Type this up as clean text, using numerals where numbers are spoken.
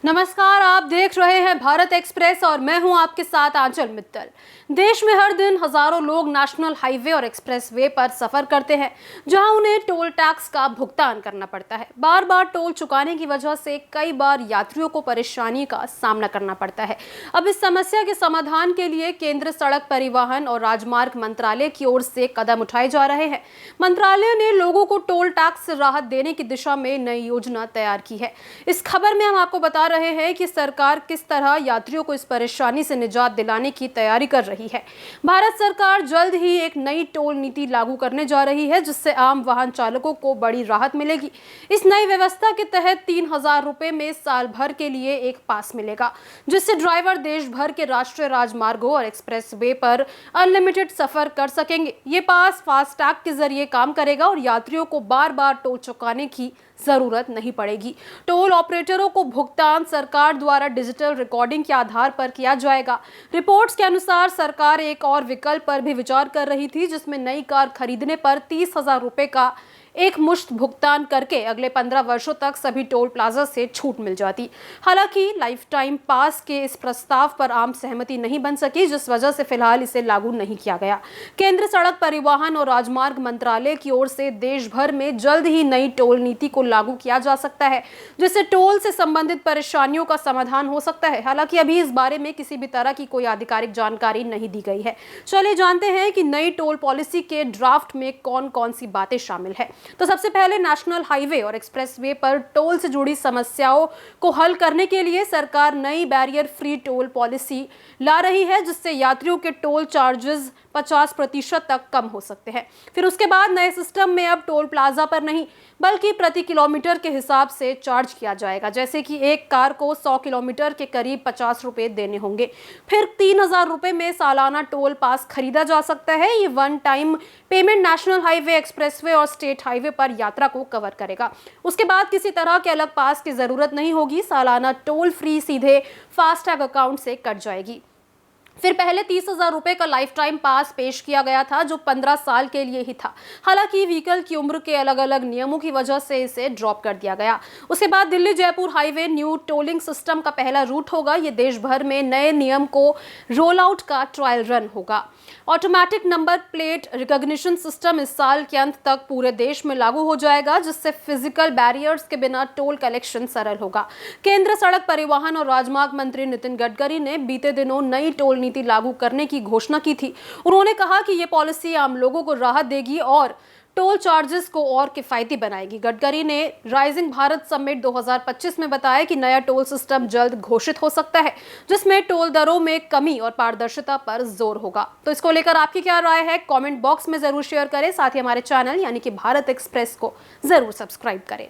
नमस्कार, आप देख रहे हैं भारत एक्सप्रेस और मैं हूं आपके साथ आंचल मित्तल। देश में हर दिन हजारों लोग नेशनल हाईवे और एक्सप्रेसवे पर सफर करते हैं, जहां उन्हें टोल टैक्स का भुगतान करना पड़ता है। बार बार टोल चुकाने की वजह से कई बार यात्रियों को परेशानी का सामना करना पड़ता है। अब इस समस्या के समाधान के लिए केंद्र सड़क परिवहन और राजमार्ग मंत्रालय की ओर से कदम उठाए जा रहे हैं। मंत्रालय ने लोगों को टोल टैक्स से राहत देने की दिशा में नई योजना तैयार की है। इस खबर में हम आपको बता रहे हैं कि सरकार किस तरह यात्रियों को इस परेशानी से निजात दिलाने की तैयारी कर रही है। भारत सरकार जल्द ही एक नई टोल नीति लागू करने जा रही है, जिससे आम वाहन चालकों को बड़ी राहत मिलेगी। इस नई व्यवस्था के तहत 3,000 रुपए में साल भर के लिए एक पास मिलेगा, जिससे ड्राइवर देश भर के राष्ट्रीय राजमार्गों और एक्सप्रेसवे पर अनलिमिटेड सफर कर सकेंगे। ये पास फास्टैग के जरिए काम करेगा और यात्रियों को बार बार टोल चुकाने की जरूरत नहीं पड़ेगी। टोल ऑपरेटरों को भुगतान सरकार द्वारा डिजिटल रिकॉर्डिंग के आधार पर किया जाएगा। रिपोर्ट्स के अनुसार सरकार एक और विकल्प पर भी विचार कर रही थी, जिसमें नई कार खरीदने पर 30,000 रुपए का एक मुश्त भुगतान करके अगले 15 वर्षों तक सभी टोल प्लाजा से छूट मिल जाती। हालांकि लाइफ टाइम पास के इस प्रस्ताव पर आम सहमति नहीं बन सकी, जिस वजह से फिलहाल इसे लागू नहीं किया गया। केंद्र सड़क परिवहन और राजमार्ग मंत्रालय की ओर से देश भर में जल्द ही नई टोल नीति को लागू किया जा सकता है, जिससे टोल से संबंधित परेशानियों का समाधान हो सकता है। हालांकि अभी इस बारे में किसी भी तरह की कोई आधिकारिक जानकारी नहीं दी गई है। चलिए जानते हैं कि नई टोल पॉलिसी के ड्राफ्ट में कौन कौन सी बातें शामिल है। तो सबसे पहले नेशनल हाईवे और एक्सप्रेसवे पर टोल से जुड़ी समस्याओं को हल करने के लिए सरकार नई बैरियर फ्री टोल पॉलिसी ला रही है, जिससे यात्रियों के टोल चार्जेस 50% तक कम हो सकते हैं। फिर उसके बाद नए सिस्टम में अब टोल प्लाजा पर नहीं बल्कि प्रति किलोमीटर के हिसाब से चार्ज किया जाएगा, जैसे कि एक कार को 100 किलोमीटर के करीब 50 रुपए देने होंगे। फिर 3,000 रुपए में सालाना टोल पास खरीदा जा सकता है। ये one time payment national highway, expressway और स्टेट हाईवे पर यात्रा को कवर करेगा। उसके बाद किसी तरह के अलग पास की जरूरत नहीं होगी। सालाना टोल फ्री सीधे फास्टैग अकाउंट से कट जाएगी। फिर पहले 30,000 रुपए का लाइफ टाइम पास पेश किया गया था, जो 15 साल के लिए ही था। हालांकि व्हीकल की उम्र के अलग अलग नियमों की वजह से इसे ड्रॉप कर दिया गया। उसके बाद Delhi Jaipur highway new tolling system का पहला रूट होगा। ये देश भर में नए नियम को रोल आउट का ट्रायल रन होगा। Automatic number plate recognition system इस साल के अंत तक पूरे देश में लागू हो जाएगा, जिससे फिजिकल बैरियर्स के बिना टोल कलेक्शन सरल होगा। केंद्र सड़क परिवहन और राजमार्ग मंत्री नितिन गडकरी ने बीते दिनों नई टोल नीति लागू करने की घोषणा की थी। उन्होंने कहा कि यह पॉलिसी आम लोगों को राहत देगी और टोल चार्जेस को और किफायती बनाएगी। गडकरी ने राइजिंग भारत समिट 2025 में बताया कि नया टोल सिस्टम जल्द घोषित हो सकता है, जिसमें टोल दरों में कमी और पारदर्शिता पर जोर होगा। तो इसको लेकर आपकी क्या राय है, कमेंट बॉक्स में जरूर शेयर करें। साथ ही हमारे चैनल यानी कि भारत एक्सप्रेस को जरूर सब्सक्राइब करें।